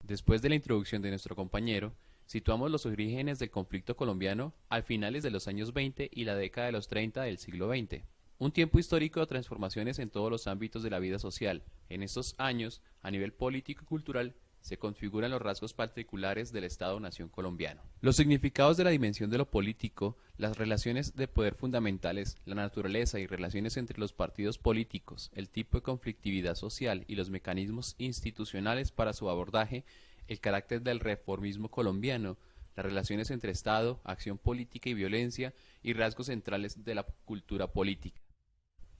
Después de la introducción de nuestro compañero, situamos los orígenes del conflicto colombiano a finales de los años 20 y la década de los 30 del siglo XX, un tiempo histórico de transformaciones en todos los ámbitos de la vida social. En estos años, a nivel político y cultural, se configuran los rasgos particulares del Estado-Nación colombiano. Los significados de la dimensión de lo político, las relaciones de poder fundamentales, la naturaleza y relaciones entre los partidos políticos, el tipo de conflictividad social y los mecanismos institucionales para su abordaje, el carácter del reformismo colombiano, las relaciones entre Estado, acción política y violencia y rasgos centrales de la cultura política.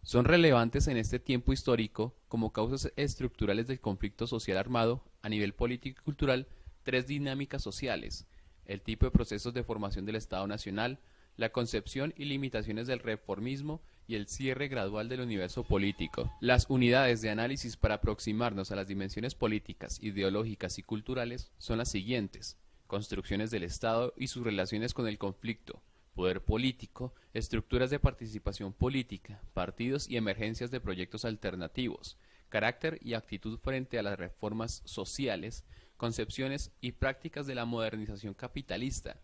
Son relevantes en este tiempo histórico como causas estructurales del conflicto social armado a nivel político y cultural tres dinámicas sociales: el tipo de procesos de formación del Estado Nacional, la concepción y limitaciones del reformismo y el cierre gradual del universo político. Las unidades de análisis para aproximarnos a las dimensiones políticas, ideológicas y culturales son las siguientes: construcciones del Estado y sus relaciones con el conflicto, poder político, estructuras de participación política, partidos y emergencias de proyectos alternativos, carácter y actitud frente a las reformas sociales, concepciones y prácticas de la modernización capitalista,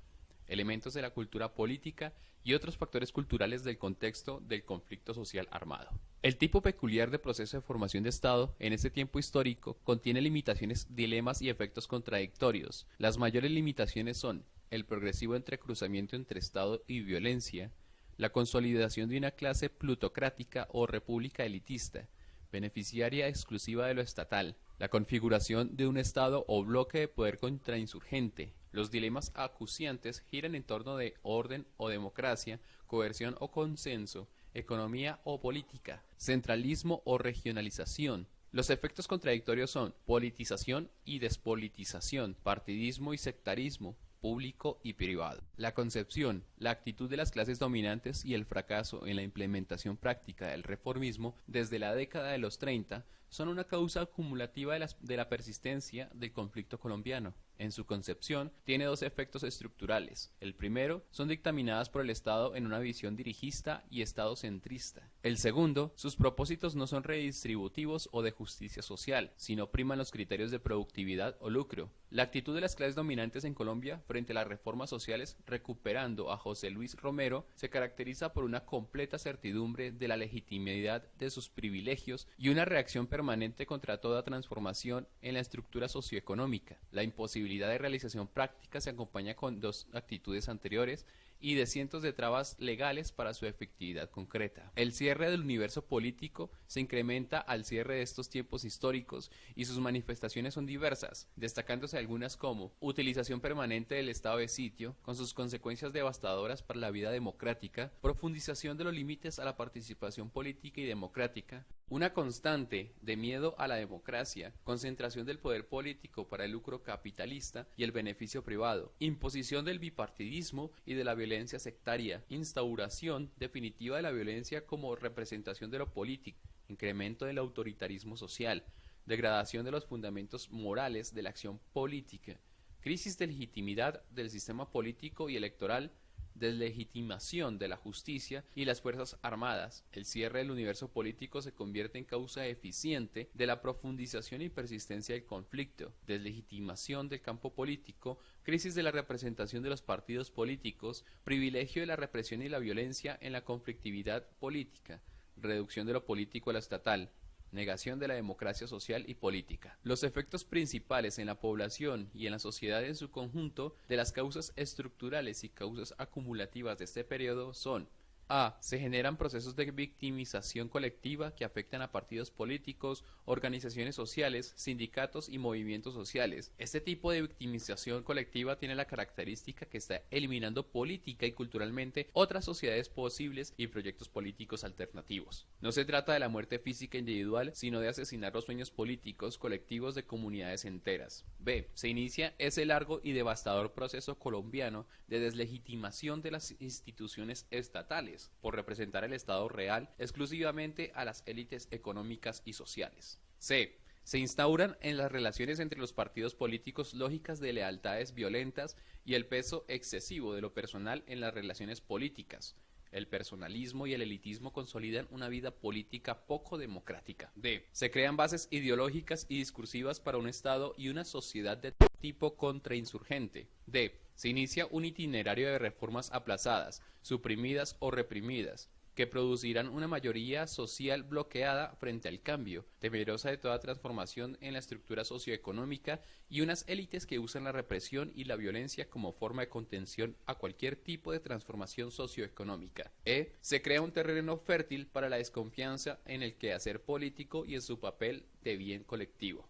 elementos de la cultura política y otros factores culturales del contexto del conflicto social armado. El tipo peculiar de proceso de formación de Estado en este tiempo histórico contiene limitaciones, dilemas y efectos contradictorios. Las mayores limitaciones son el progresivo entrecruzamiento entre Estado y violencia, la consolidación de una clase plutocrática o república elitista, beneficiaria exclusiva de lo estatal, la configuración de un Estado o bloque de poder contrainsurgente. Los dilemas acuciantes giran en torno de orden o democracia, coerción o consenso, economía o política, centralismo o regionalización. Los efectos contradictorios son politización y despolitización, partidismo y sectarismo, público y privado. La concepción, la actitud de las clases dominantes y el fracaso en la implementación práctica del reformismo desde la década de los 30 son una causa acumulativa de la persistencia del conflicto colombiano. En su concepción, tiene dos efectos estructurales. El primero, son dictaminadas por el Estado en una visión dirigista y estadocentrista. El segundo, sus propósitos no son redistributivos o de justicia social, sino priman los criterios de productividad o lucro. La actitud de las clases dominantes en Colombia frente a las reformas sociales, recuperando a José Luis Romero, se caracteriza por una completa certidumbre de la legitimidad de sus privilegios y una reacción permanente contra toda transformación en la estructura socioeconómica. La imposibilidad de realización práctica se acompaña con dos actitudes anteriores y de cientos de trabas legales para su efectividad concreta. El cierre del universo político se incrementa al cierre de estos tiempos históricos y sus manifestaciones son diversas, destacándose algunas como utilización permanente del estado de sitio, con sus consecuencias devastadoras para la vida democrática, profundización de los límites a la participación política y democrática, una constante de miedo a la democracia, concentración del poder político para el lucro capitalista y el beneficio privado, imposición del bipartidismo y de la violencia sectaria, instauración definitiva de la violencia como representación de lo político, incremento del autoritarismo social, degradación de los fundamentos morales de la acción política, crisis de legitimidad del sistema político y electoral, deslegitimación de la justicia y las fuerzas armadas. El cierre del universo político se convierte en causa eficiente de la profundización y persistencia del conflicto, deslegitimación del campo político, crisis de la representación de los partidos políticos, privilegio de la represión y la violencia en la conflictividad política, reducción de lo político a lo estatal, negación de la democracia social y política. Los efectos principales en la población y en la sociedad en su conjunto de las causas estructurales y causas acumulativas de este periodo son: A. Se generan procesos de victimización colectiva que afectan a partidos políticos, organizaciones sociales, sindicatos y movimientos sociales. Este tipo de victimización colectiva tiene la característica que está eliminando política y culturalmente otras sociedades posibles y proyectos políticos alternativos. No se trata de la muerte física individual, sino de asesinar los sueños políticos colectivos de comunidades enteras. B. Se inicia ese largo y devastador proceso colombiano de deslegitimación de las instituciones estatales por representar el Estado real exclusivamente a las élites económicas y sociales. C. Se instauran en las relaciones entre los partidos políticos lógicas de lealtades violentas y el peso excesivo de lo personal en las relaciones políticas. El personalismo y el elitismo consolidan una vida política poco democrática. D. Se crean bases ideológicas y discursivas para un Estado y una sociedad de tipo contrainsurgente. D. Se inicia un itinerario de reformas aplazadas, suprimidas o reprimidas, que producirán una mayoría social bloqueada frente al cambio, temerosa de toda transformación en la estructura socioeconómica, y unas élites que usan la represión y la violencia como forma de contención a cualquier tipo de transformación socioeconómica. E. Se crea un terreno fértil para la desconfianza en el quehacer político y en su papel de bien colectivo.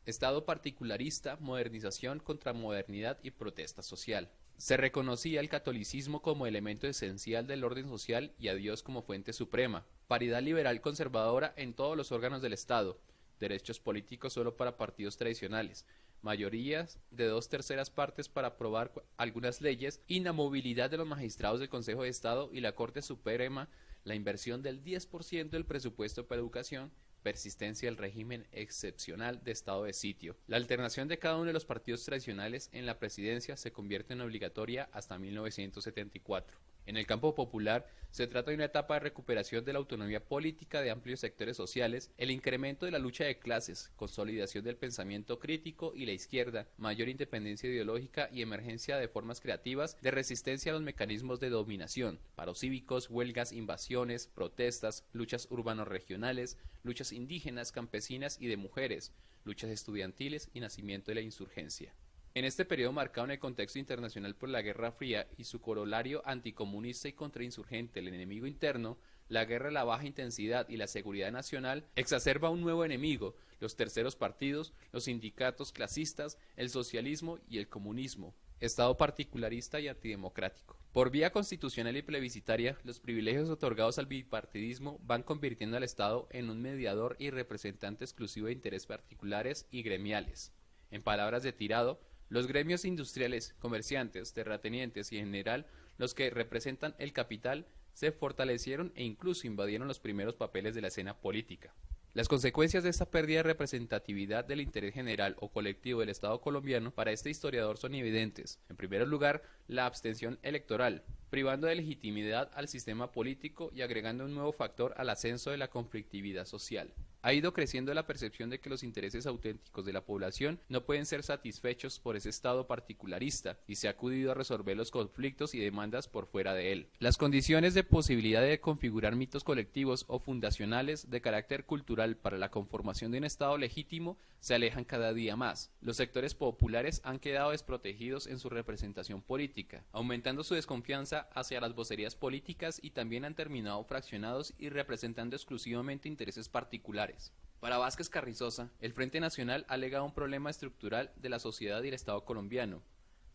Estado particularista, modernización contra modernidad y protesta social. Se reconocía el catolicismo como elemento esencial del orden social y a Dios como fuente suprema. Paridad liberal conservadora en todos los órganos del Estado. Derechos políticos solo para partidos tradicionales. Mayorías de 2/3 partes para aprobar algunas leyes. Inamovilidad de los magistrados del Consejo de Estado y la Corte Suprema. La inversión del 10% del presupuesto para educación. Persistencia del régimen excepcional de estado de sitio. La alternación de cada uno de los partidos tradicionales en la presidencia se convierte en obligatoria hasta 1974. En el campo popular, se trata de una etapa de recuperación de la autonomía política de amplios sectores sociales, el incremento de la lucha de clases, consolidación del pensamiento crítico y la izquierda, mayor independencia ideológica y emergencia de formas creativas de resistencia a los mecanismos de dominación, paros cívicos, huelgas, invasiones, protestas, luchas urbano-regionales, luchas indígenas, campesinas y de mujeres, luchas estudiantiles y nacimiento de la insurgencia. En este periodo marcado en el contexto internacional por la Guerra Fría y su corolario anticomunista y contrainsurgente, el enemigo interno, la guerra de la baja intensidad y la seguridad nacional, exacerba un nuevo enemigo, los terceros partidos, los sindicatos clasistas, el socialismo y el comunismo, Estado particularista y antidemocrático. Por vía constitucional y plebiscitaria, los privilegios otorgados al bipartidismo van convirtiendo al Estado en un mediador y representante exclusivo de intereses particulares y gremiales. En palabras de Tirado, los gremios industriales, comerciantes, terratenientes y en general los que representan el capital se fortalecieron e incluso invadieron los primeros papeles de la escena política. Las consecuencias de esta pérdida de representatividad del interés general o colectivo del Estado colombiano para este historiador son evidentes. En primer lugar, la abstención electoral, privando de legitimidad al sistema político y agregando un nuevo factor al ascenso de la conflictividad social. Ha ido creciendo la percepción de que los intereses auténticos de la población no pueden ser satisfechos por ese Estado particularista y se ha acudido a resolver los conflictos y demandas por fuera de él. Las condiciones de posibilidad de configurar mitos colectivos o fundacionales de carácter cultural para la conformación de un Estado legítimo se alejan cada día más. Los sectores populares han quedado desprotegidos en su representación política, aumentando su desconfianza hacia las vocerías políticas y también han terminado fraccionados y representando exclusivamente intereses particulares. Para Vázquez Carrizosa, el Frente Nacional alega un problema estructural de la sociedad y el Estado colombiano,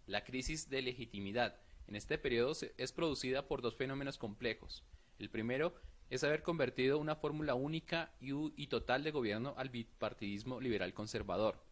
la crisis de legitimidad. En este periodo es producida por dos fenómenos complejos. El primero es haber convertido una fórmula única y total de gobierno al bipartidismo liberal conservador.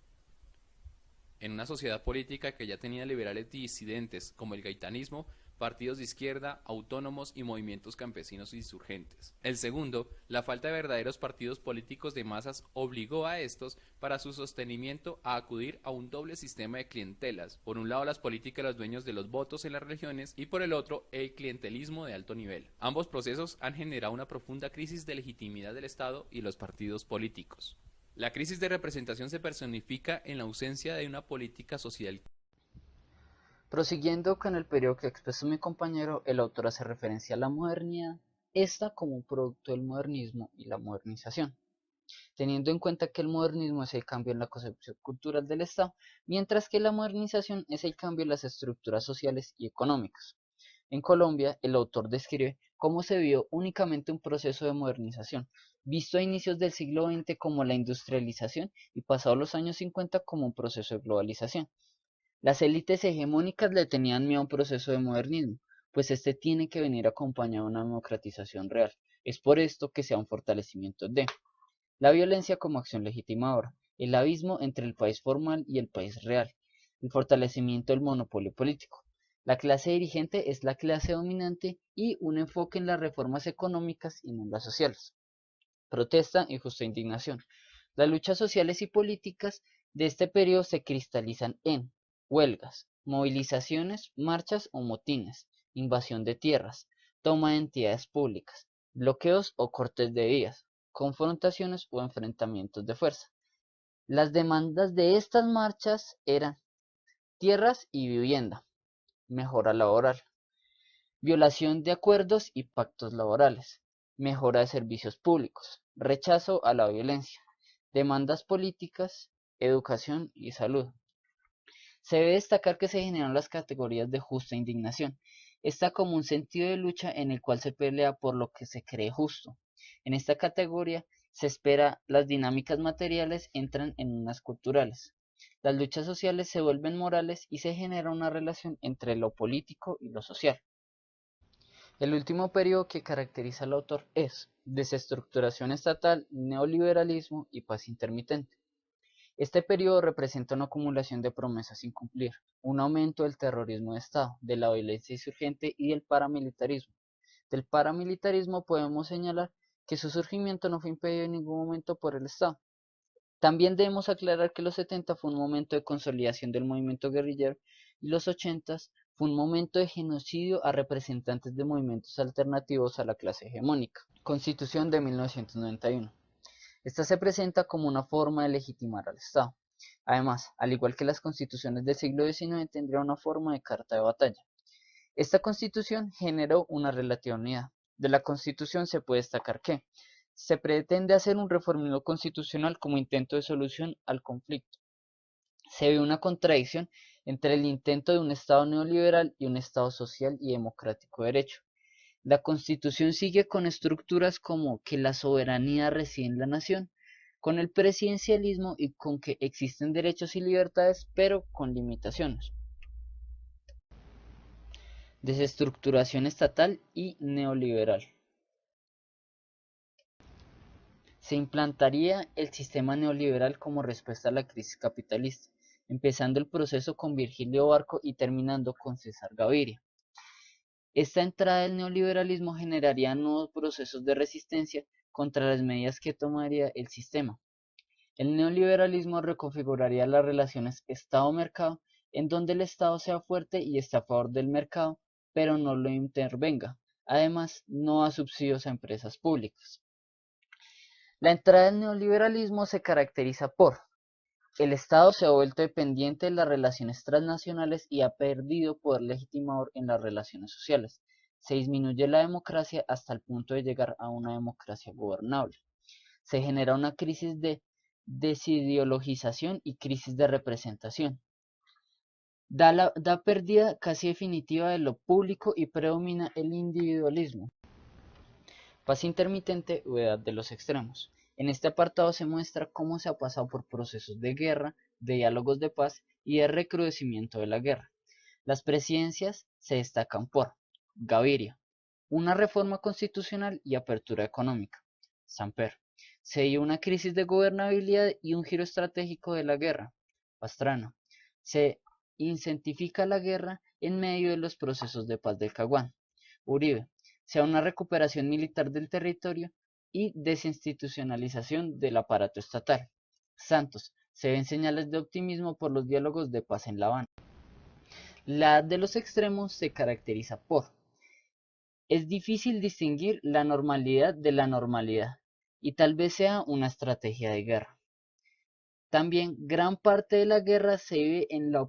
En una sociedad política que ya tenía liberales disidentes como el gaitanismo, partidos de izquierda, autónomos y movimientos campesinos insurgentes. El segundo, la falta de verdaderos partidos políticos de masas obligó a estos, para su sostenimiento, a acudir a un doble sistema de clientelas. Por un lado, las políticas de los dueños de los votos en las regiones y por el otro, el clientelismo de alto nivel. Ambos procesos han generado una profunda crisis de legitimidad del Estado y los partidos políticos. La crisis de representación se personifica en la ausencia de una política social. Prosiguiendo con el periodo que expresó mi compañero, el autor hace referencia a la modernidad, esta como un producto del modernismo y la modernización, teniendo en cuenta que el modernismo es el cambio en la concepción cultural del Estado, mientras que la modernización es el cambio en las estructuras sociales y económicas. En Colombia, el autor describe cómo se vio únicamente un proceso de modernización, visto a inicios del siglo XX como la industrialización y pasados los años 50 como un proceso de globalización. Las élites hegemónicas le tenían miedo a un proceso de modernismo, pues este tiene que venir acompañado de una democratización real. Es por esto que sea un fortalecimiento de la violencia como acción legitimadora, el abismo entre el país formal y el país real, el fortalecimiento del monopolio político. La clase dirigente es la clase dominante y un enfoque en las reformas económicas y no en las sociales. Protesta y justa indignación. Las luchas sociales y políticas de este periodo se cristalizan en huelgas, movilizaciones, marchas o motines, invasión de tierras, toma de entidades públicas, bloqueos o cortes de vías, confrontaciones o enfrentamientos de fuerza. Las demandas de estas marchas eran tierras y vivienda, mejora laboral, violación de acuerdos y pactos laborales, mejora de servicios públicos, rechazo a la violencia, demandas políticas, educación y salud. Se debe destacar que se generan las categorías de justa indignación. Está como un sentido de lucha en el cual se pelea por lo que se cree justo. En esta categoría se espera las dinámicas materiales entran en unas culturales. Las luchas sociales se vuelven morales y se genera una relación entre lo político y lo social. El último periodo que caracteriza al autor es desestructuración estatal, neoliberalismo y paz intermitente. Este periodo representa una acumulación de promesas sin cumplir, un aumento del terrorismo de Estado, de la violencia insurgente y del paramilitarismo. Del paramilitarismo podemos señalar que su surgimiento no fue impedido en ningún momento por el Estado. También debemos aclarar que los 70 fue un momento de consolidación del movimiento guerrillero y los 80 fue un momento de genocidio a representantes de movimientos alternativos a la clase hegemónica. Constitución de 1991. Esta se presenta como una forma de legitimar al Estado. Además, al igual que las constituciones del siglo XIX, tendría una forma de carta de batalla. Esta constitución generó una relativa unidad. De la constitución se puede destacar que se pretende hacer un reformismo constitucional como intento de solución al conflicto. Se ve una contradicción entre el intento de un Estado neoliberal y un Estado social y democrático de derecho. La Constitución sigue con estructuras como que la soberanía reside en la nación, con el presidencialismo y con que existen derechos y libertades, pero con limitaciones. Desestructuración estatal y neoliberal. Se implantaría el sistema neoliberal como respuesta a la crisis capitalista, empezando el proceso con Virgilio Barco y terminando con César Gaviria. Esta entrada del neoliberalismo generaría nuevos procesos de resistencia contra las medidas que tomaría el sistema. El neoliberalismo reconfiguraría las relaciones Estado-mercado, en donde el Estado sea fuerte y esté a favor del mercado, pero no lo intervenga. Además, no da subsidios a empresas públicas. La entrada del neoliberalismo se caracteriza por el Estado se ha vuelto dependiente de las relaciones transnacionales y ha perdido poder legitimador en las relaciones sociales. Se disminuye la democracia hasta el punto de llegar a una democracia gobernable. Se genera una crisis de desideologización y crisis de representación. Da pérdida casi definitiva de lo público y predomina el individualismo. Paz intermitente o edad de los extremos. En este apartado se muestra cómo se ha pasado por procesos de guerra, de diálogos de paz y de recrudecimiento de la guerra. Las presidencias se destacan por Gaviria, una reforma constitucional y apertura económica. Samper, se dio una crisis de gobernabilidad y un giro estratégico de la guerra. Pastrana, se incentifica la guerra en medio de los procesos de paz del Caguán. Uribe, sea una recuperación militar del territorio y desinstitucionalización del aparato estatal. Santos, se ven señales de optimismo por los diálogos de paz en La Habana. La edad de los extremos se caracteriza por es difícil distinguir la normalidad de la normalidad, y tal vez sea una estrategia de guerra. También gran parte de la guerra se vive en la